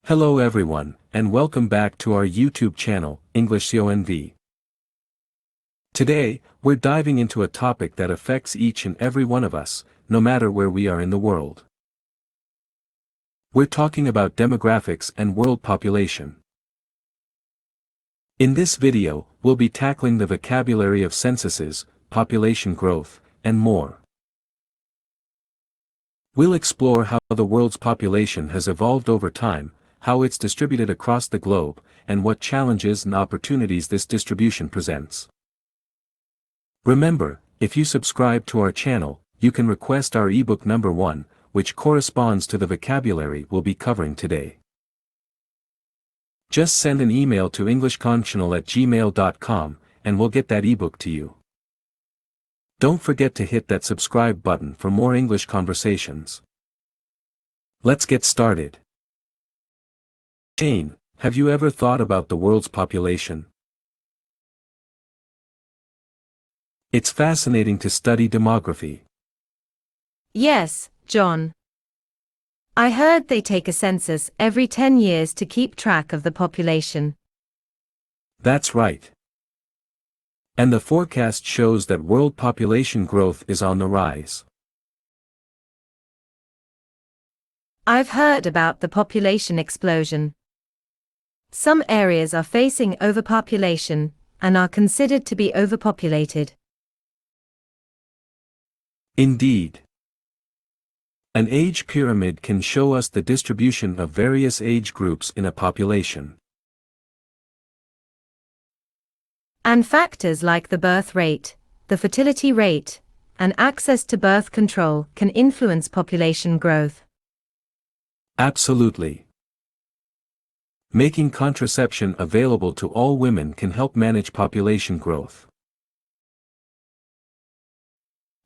Hello everyone, and welcome back to our YouTube channel, English CONV. Today, we're diving into a topic that affects each and every one of us, no matter where we are in the world. We're talking about demographics and world population. In this video, we'll be tackling the vocabulary of censuses, population growth, and more. We'll explore how the world's population has evolved over time, how it's distributed across the globe, and what challenges and opportunities this distribution presents. Remember, if you subscribe to our channel, you can request our ebook number 1, which corresponds to the vocabulary we'll be covering today. Just send an email to englishconchannel@gmail.com, and we'll get that ebook to you. Don't forget to hit that subscribe button for more English conversations. Let's get started. Jane, have you ever thought about the world's population? It's fascinating to study demography. Yes, John. I heard they take a census every 10 years to keep track of the population. That's right. And the forecast shows that world population growth is on the rise. I've heard about the population explosion. Some areas are facing overpopulation and are considered to be overpopulated. Indeed. An age pyramid can show us the distribution of various age groups in a population. And factors like the birth rate, the fertility rate, and access to birth control can influence population growth. Absolutely. Making contraception available to all women can help manage population growth.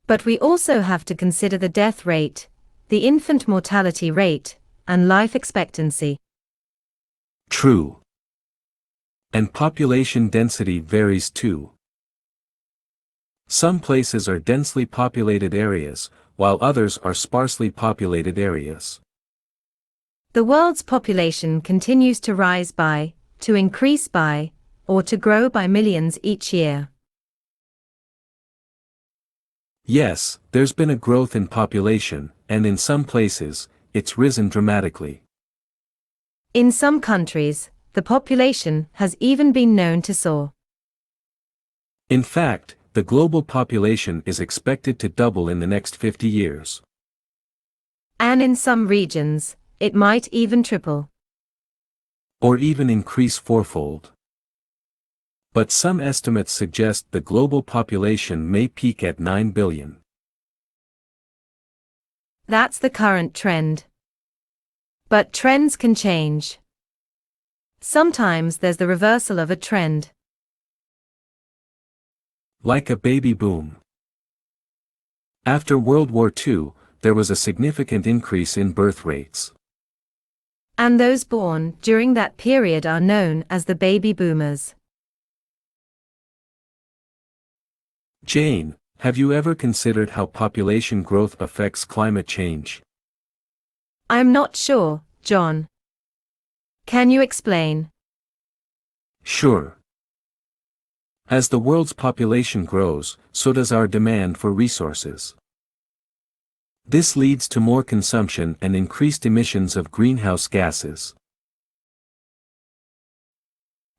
But we also have to consider the death rate, the infant mortality rate, and life expectancy. True. And population density varies too. Some places are densely populated areas, while others are sparsely populated areas. The world's population continues to rise by, to increase by, or to grow by millions each year. Yes, there's been a growth in population, and in some places, it's risen dramatically. In some countries, the population has even been known to soar. In fact, the global population is expected to double in the next 50 years. And in some regions, it might even triple. Or even increase fourfold. But some estimates suggest the global population may peak at 9 billion. That's the current trend. But trends can change. Sometimes there's the reversal of a trend. Like a baby boom. After World War II, there was a significant increase in birth rates. And those born during that period are known as the baby boomers. Jane, have you ever considered how population growth affects climate change? I'm not sure, John. Can you explain? Sure. As the world's population grows, so does our demand for resources. This leads to more consumption and increased emissions of greenhouse gases.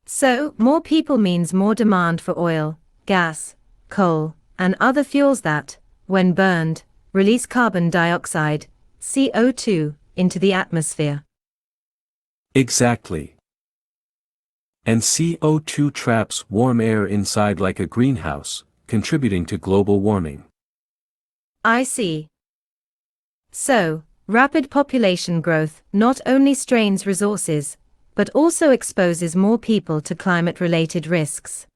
So, more people means more demand for oil, gas, coal, and other fuels that, when burned, release carbon dioxide, CO2, into the atmosphere. Exactly. And CO2 traps warm air inside like a greenhouse, contributing to global warming. I see. So, rapid population growth not only strains resources, but also exposes more people to climate-related risks.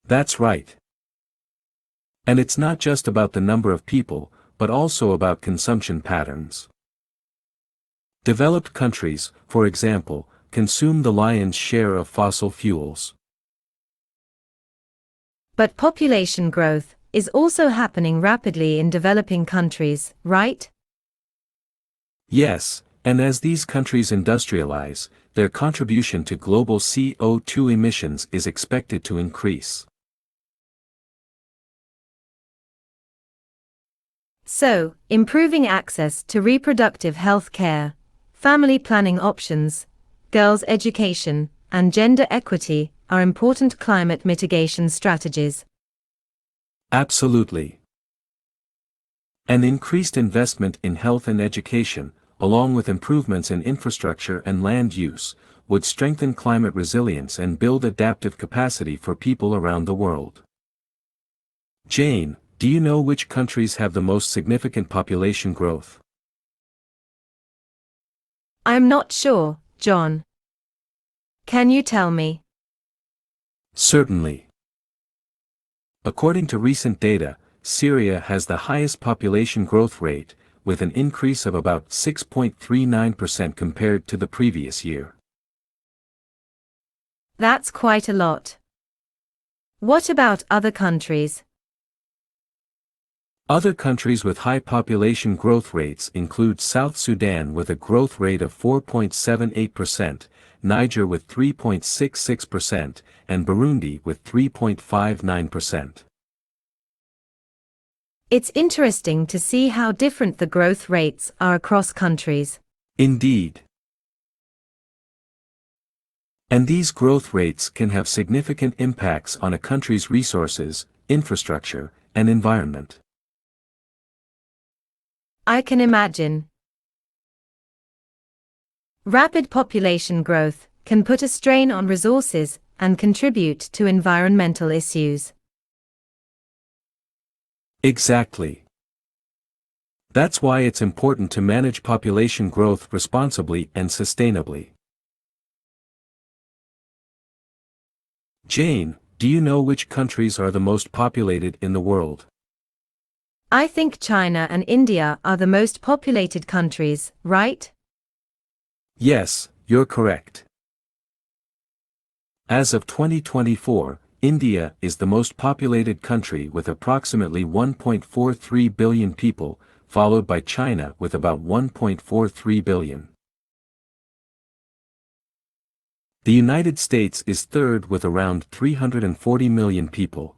That's right. And it's not just about the number of people, but also about consumption patterns. Developed countries, for example, consume the lion's share of fossil fuels. But population growth is also happening rapidly in developing countries, right? Yes, And as these countries industrialize, their contribution to global CO2 emissions is expected to increase. So, improving access to reproductive health care, family planning options, girls' education, and gender equity are important climate mitigation strategies. Absolutely. An increased investment in health and education, along with improvements in infrastructure and land use, would strengthen climate resilience and build adaptive capacity for people around the world. Jane, do you know which countries have the most significant population growth? I'm not sure, John. Can you tell me? Certainly. According to recent data, Syria has the highest population growth rate, with an increase of about 6.39% compared to the previous year. That's quite a lot. What about other countries? Other countries with high population growth rates include South Sudan with a growth rate of 4.78%, Niger with 3.66%, and Burundi with 3.59%. It's interesting to see how different the growth rates are across countries. Indeed. And these growth rates can have significant impacts on a country's resources, infrastructure, and environment. I can imagine. Rapid population growth can put a strain on resources and contribute to environmental issues. Exactly. That's why it's important to manage population growth responsibly and sustainably. Jane, do you know which countries are the most populated in the world? I think China and India are the most populated countries, right? Yes, you're correct. As of 2024, India is the most populated country with approximately 1.43 billion people, followed by China with about 1.43 billion. The United States is third with around 340 million people.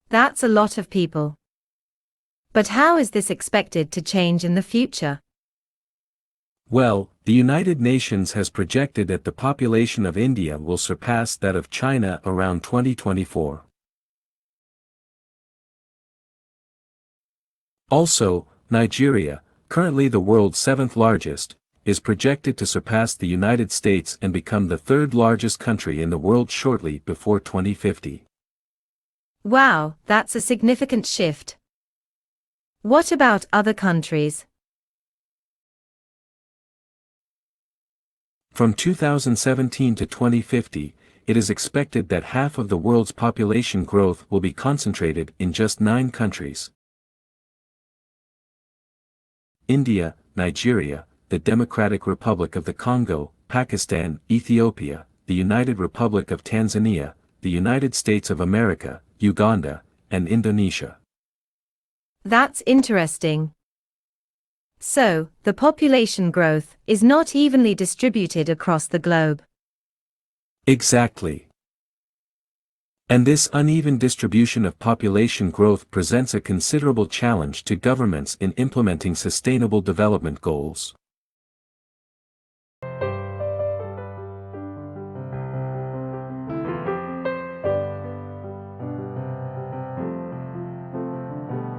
That's a lot of people. But how is this expected to change in the future? Well, the United Nations has projected that the population of India will surpass that of China around 2024. Also, Nigeria, currently the world's seventh largest, is projected to surpass the United States and become the third largest country in the world shortly before 2050. Wow, that's a significant shift. What about other countries? From 2017 to 2050, it is expected that half of the world's population growth will be concentrated in just 9 countries: India, Nigeria, the Democratic Republic of the Congo, Pakistan, Ethiopia, the United Republic of Tanzania, the United States of America, Uganda, and Indonesia. That's interesting. So, the population growth is not evenly distributed across the globe. Exactly. And this uneven distribution of population growth presents a considerable challenge to governments in implementing sustainable development goals.